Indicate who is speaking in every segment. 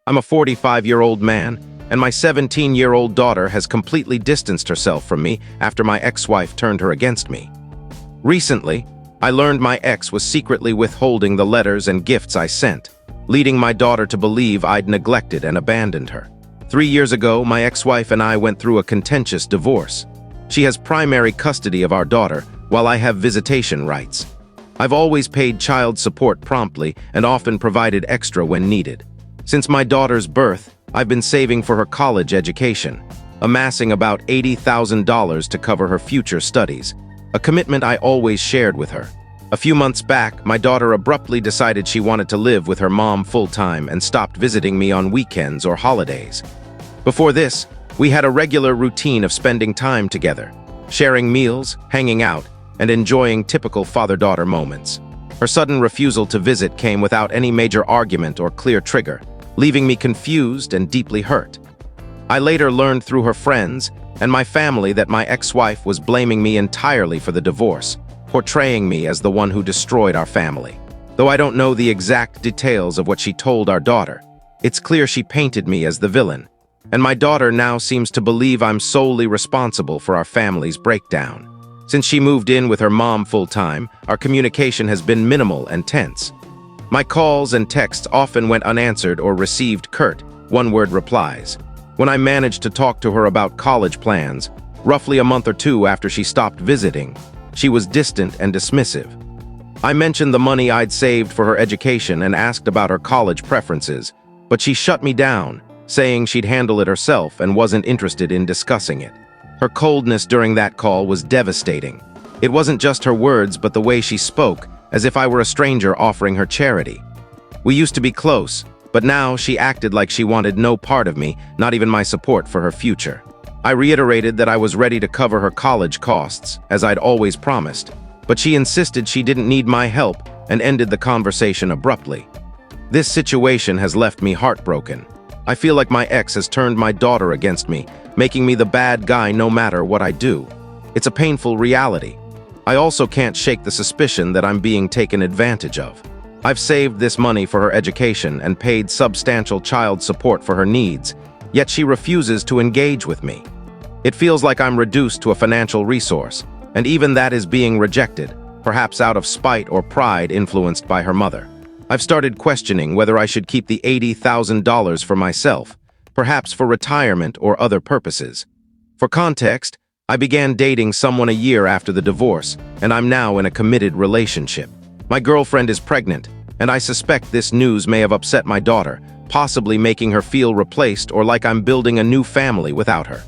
Speaker 1: I'm a 45-year-old man, and my 17-year-old daughter has completely distanced herself from me after my ex-wife turned her against me. Recently, I learned my ex was secretly withholding the letters and gifts I sent, leading my daughter to believe I'd neglected and abandoned her. 3 years ago, my ex-wife and I went through a contentious divorce. She has primary custody of our daughter, while I have visitation rights. I've always paid child support promptly and often provided extra when needed. Since my daughter's birth, I've been saving for her college education, amassing about $80,000 to cover her future studies, a commitment I always shared with her. A few months back, my daughter abruptly decided she wanted to live with her mom full-time and stopped visiting me on weekends or holidays. Before this, we had a regular routine of spending time together, sharing meals, hanging out, and enjoying typical father-daughter moments. Her sudden refusal to visit came without any major argument or clear trigger, leaving me confused and deeply hurt. I later learned through her friends and my family that my ex-wife was blaming me entirely for the divorce, portraying me as the one who destroyed our family. Though I don't know the exact details of what she told our daughter, it's clear she painted me as the villain, and my daughter now seems to believe I'm solely responsible for our family's breakdown. Since she moved in with her mom full-time, our communication has been minimal and tense. My calls and texts often went unanswered or received curt, one-word replies. When I managed to talk to her about college plans, roughly a month or two after she stopped visiting, she was distant and dismissive. I mentioned the money I'd saved for her education and asked about her college preferences, but she shut me down, saying she'd handle it herself and wasn't interested in discussing it. Her coldness during that call was devastating. It wasn't just her words, but the way she spoke, as if I were a stranger offering her charity. We used to be close, but now she acted like she wanted no part of me, not even my support for her future. I reiterated that I was ready to cover her college costs, as I'd always promised, but she insisted she didn't need my help and ended the conversation abruptly. This situation has left me heartbroken. I feel like my ex has turned my daughter against me, making me the bad guy no matter what I do. It's a painful reality. I also can't shake the suspicion that I'm being taken advantage of. I've saved this money for her education and paid substantial child support for her needs, yet she refuses to engage with me. It feels like I'm reduced to a financial resource, and even that is being rejected, perhaps out of spite or pride influenced by her mother. I've started questioning whether I should keep the $80,000 for myself, perhaps for retirement or other purposes. For context, I began dating someone a year after the divorce, and I'm now in a committed relationship. My girlfriend is pregnant, and I suspect this news may have upset my daughter, possibly making her feel replaced or like I'm building a new family without her.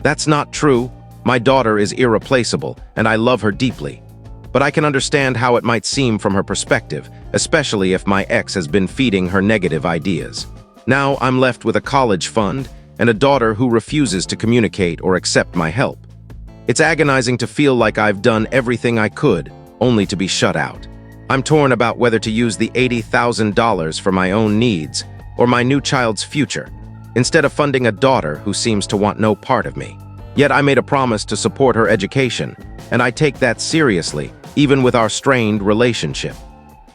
Speaker 1: That's not true. My daughter is irreplaceable, and I love her deeply. But I can understand how it might seem from her perspective, especially if my ex has been feeding her negative ideas. Now I'm left with a college fund and a daughter who refuses to communicate or accept my help. It's agonizing to feel like I've done everything I could, only to be shut out. I'm torn about whether to use the $80,000 for my own needs or my new child's future, instead of funding a daughter who seems to want no part of me. Yet I made a promise to support her education, and I take that seriously, even with our strained relationship.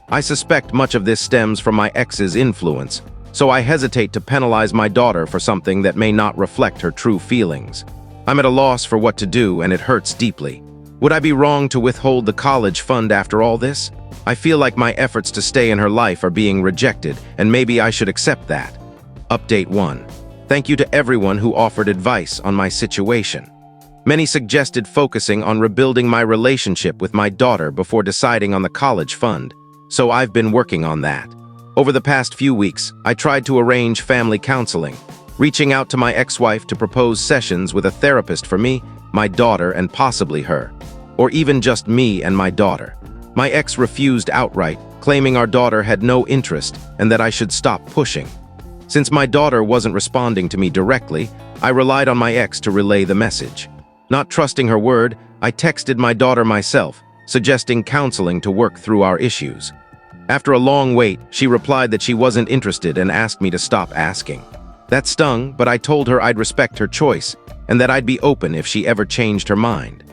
Speaker 1: I suspect much of this stems from my ex's influence, so I hesitate to penalize my daughter for something that may not reflect her true feelings. I'm at a loss for what to do, and it hurts deeply. Would I be wrong to withhold the college fund after all this? I feel like my efforts to stay in her life are being rejected, and maybe I should accept that. Update 1. Thank you to everyone who offered advice on my situation. Many suggested focusing on rebuilding my relationship with my daughter before deciding on the college fund, so I've been working on that. Over the past few weeks, I tried to arrange family counseling, reaching out to my ex-wife to propose sessions with a therapist for me, my daughter, and possibly her, or even just me and my daughter. My ex refused outright, claiming our daughter had no interest and that I should stop pushing. Since my daughter wasn't responding to me directly, I relied on my ex to relay the message. Not trusting her word, I texted my daughter myself, suggesting counseling to work through our issues. After a long wait, she replied that she wasn't interested and asked me to stop asking. That stung, but I told her I'd respect her choice and that I'd be open if she ever changed her mind.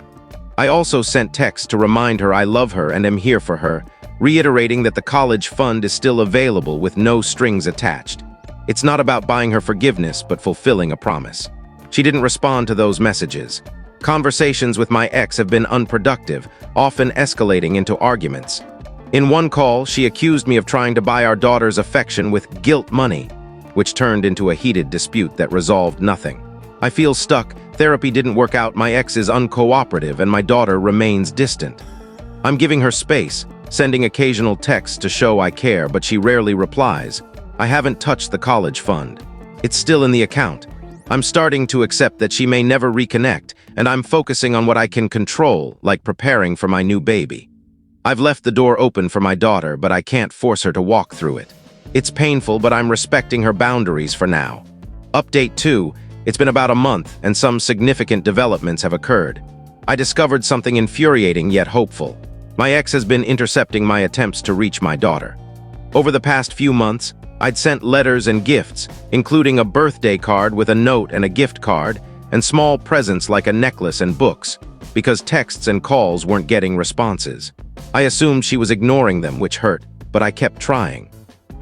Speaker 1: I also sent texts to remind her I love her and am here for her, reiterating that the college fund is still available with no strings attached. It's not about buying her forgiveness, but fulfilling a promise. She didn't respond to those messages. Conversations with my ex have been unproductive, often escalating into arguments. In one call, she accused me of trying to buy our daughter's affection with guilt money, which turned into a heated dispute that resolved nothing. I feel stuck. Therapy didn't work out, my ex is uncooperative, and my daughter remains distant. I'm giving her space, sending occasional texts to show I care, but she rarely replies. I haven't touched the college fund. It's still in the account. I'm starting to accept that she may never reconnect, and I'm focusing on what I can control, like preparing for my new baby. I've left the door open for my daughter, but I can't force her to walk through it. It's painful, but I'm respecting her boundaries for now. Update 2. It's been about a month, and some significant developments have occurred. I discovered something infuriating yet hopeful. My ex has been intercepting my attempts to reach my daughter. Over the past few months, I'd sent letters and gifts, including a birthday card with a note and a gift card, and small presents like a necklace and books, because texts and calls weren't getting responses. I assumed she was ignoring them, which hurt, but I kept trying.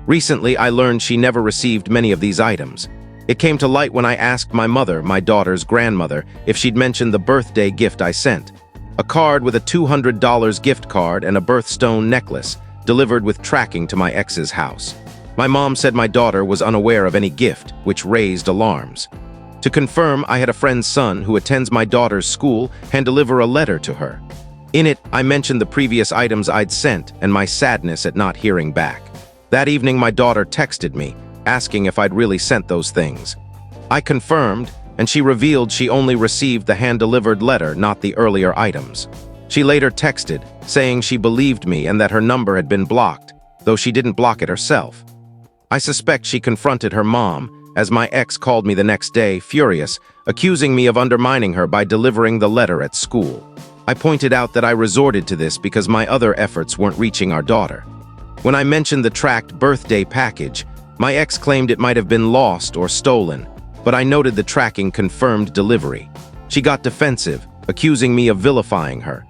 Speaker 1: Recently, I learned she never received many of these items. It came to light when I asked my mother, my daughter's grandmother, if she'd mentioned the birthday gift I sent. A card with a $200 gift card and a birthstone necklace, delivered with tracking to my ex's house. My mom said my daughter was unaware of any gift, which raised alarms. To confirm, I had a friend's son who attends my daughter's school hand deliver a letter to her. In it, I mentioned the previous items I'd sent and my sadness at not hearing back. That evening, my daughter texted me, asking if I'd really sent those things. I confirmed, and she revealed she only received the hand-delivered letter, not the earlier items. She later texted, saying she believed me and that her number had been blocked, though she didn't block it herself. I suspect she confronted her mom, as my ex called me the next day, furious, accusing me of undermining her by delivering the letter at school. I pointed out that I resorted to this because my other efforts weren't reaching our daughter. When I mentioned the tracked birthday package, my ex claimed it might have been lost or stolen, but I noted the tracking confirmed delivery. She got defensive, accusing me of vilifying her.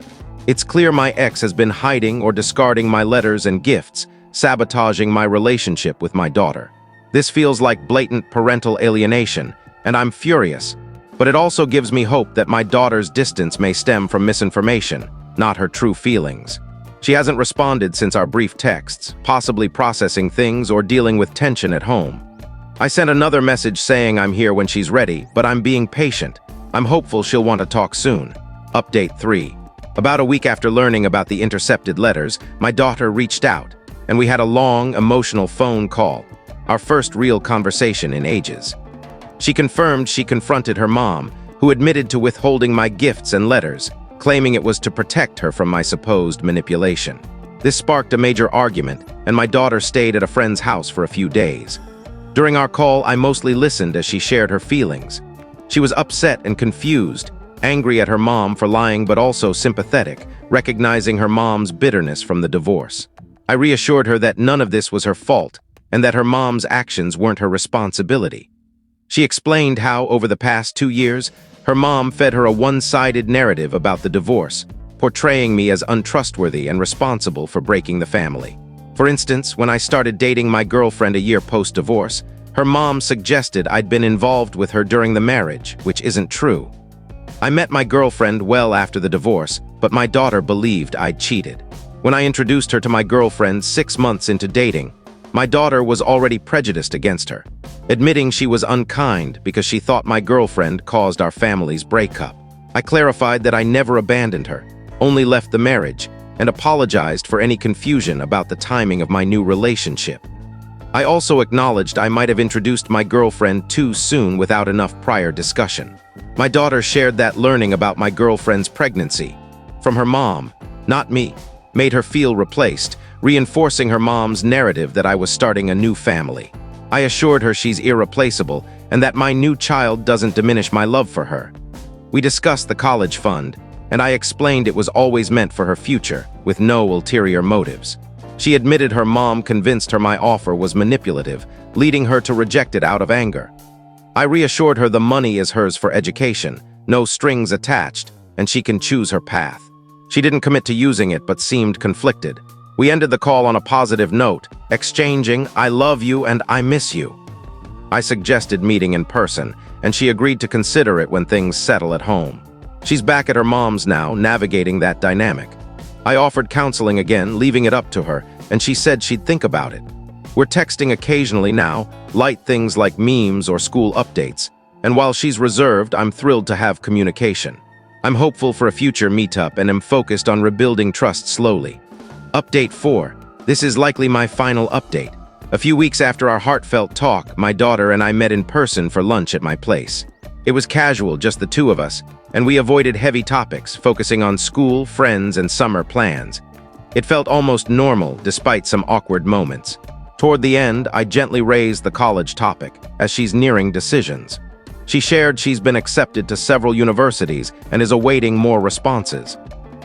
Speaker 1: It's clear my ex has been hiding or discarding my letters and gifts, sabotaging my relationship with my daughter. This feels like blatant parental alienation, and I'm furious. But it also gives me hope that my daughter's distance may stem from misinformation, not her true feelings. She hasn't responded since our brief texts, possibly processing things or dealing with tension at home. I sent another message saying I'm here when she's ready, but I'm being patient. I'm hopeful she'll want to talk soon. Update 3. About a week after learning about the intercepted letters, my daughter reached out, and we had a long, emotional phone call, our first real conversation in ages. She confirmed she confronted her mom, who admitted to withholding my gifts and letters, claiming it was to protect her from my supposed manipulation. This sparked a major argument, and my daughter stayed at a friend's house for a few days. During our call, I mostly listened as she shared her feelings. She was upset and confused, angry at her mom for lying but also sympathetic, recognizing her mom's bitterness from the divorce. I reassured her that none of this was her fault and that her mom's actions weren't her responsibility. She explained how, over the past 2 years, her mom fed her a one-sided narrative about the divorce, portraying me as untrustworthy and responsible for breaking the family. For instance, when I started dating my girlfriend a year post-divorce, her mom suggested I'd been involved with her during the marriage, which isn't true. I met my girlfriend well after the divorce, but my daughter believed I'd cheated. When I introduced her to my girlfriend 6 months into dating, my daughter was already prejudiced against her, admitting she was unkind because she thought my girlfriend caused our family's breakup. I clarified that I never abandoned her, only left the marriage, and apologized for any confusion about the timing of my new relationship. I also acknowledged I might have introduced my girlfriend too soon without enough prior discussion. My daughter shared that learning about my girlfriend's pregnancy from her mom, not me, made her feel replaced, reinforcing her mom's narrative that I was starting a new family. I assured her she's irreplaceable and that my new child doesn't diminish my love for her. We discussed the college fund, and I explained it was always meant for her future, with no ulterior motives. She admitted her mom convinced her my offer was manipulative, leading her to reject it out of anger. I reassured her the money is hers for education, no strings attached, and she can choose her path. She didn't commit to using it but seemed conflicted. We ended the call on a positive note, exchanging "I love you" and "I miss you." I suggested meeting in person, and she agreed to consider it when things settle at home. She's back at her mom's now, navigating that dynamic. I offered counseling again, leaving it up to her, and she said she'd think about it. We're texting occasionally now, light things like memes or school updates, and while she's reserved, I'm thrilled to have communication. I'm hopeful for a future meetup and am focused on rebuilding trust slowly. Update 4. This is likely my final update. A few weeks after our heartfelt talk, my daughter and I met in person for lunch at my place. It was casual, just the two of us, and we avoided heavy topics, focusing on school, friends, and summer plans. It felt almost normal, despite some awkward moments. Toward the end, I gently raised the college topic, as she's nearing decisions. She shared she's been accepted to several universities and is awaiting more responses.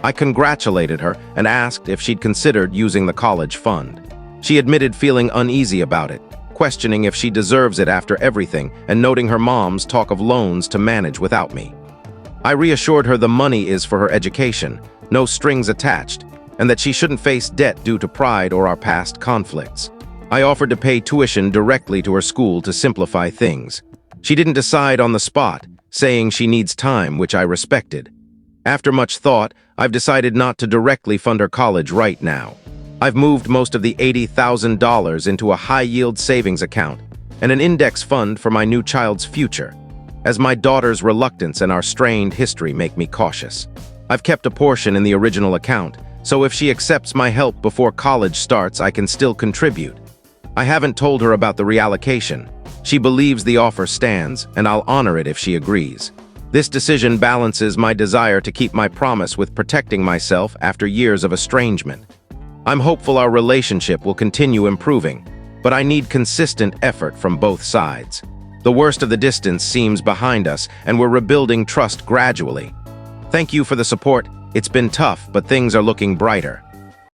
Speaker 1: I congratulated her and asked if she'd considered using the college fund. She admitted feeling uneasy about it, questioning if she deserves it after everything and noting her mom's talk of loans to manage without me. I reassured her the money is for her education, no strings attached, and that she shouldn't face debt due to pride or our past conflicts. I offered to pay tuition directly to her school to simplify things. She didn't decide on the spot, saying she needs time, which I respected. After much thought, I've decided not to directly fund her college right now. I've moved most of the $80,000 into a high-yield savings account and an index fund for my new child's future, as my daughter's reluctance and our strained history make me cautious. I've kept a portion in the original account, so if she accepts my help before college starts, I can still contribute. I haven't told her about the reallocation. She believes the offer stands, and I'll honor it if she agrees. This decision balances my desire to keep my promise with protecting myself after years of estrangement. I'm hopeful our relationship will continue improving, but I need consistent effort from both sides. The worst of the distance seems behind us, and we're rebuilding trust gradually. Thank you for the support. It's been tough, but things are looking brighter.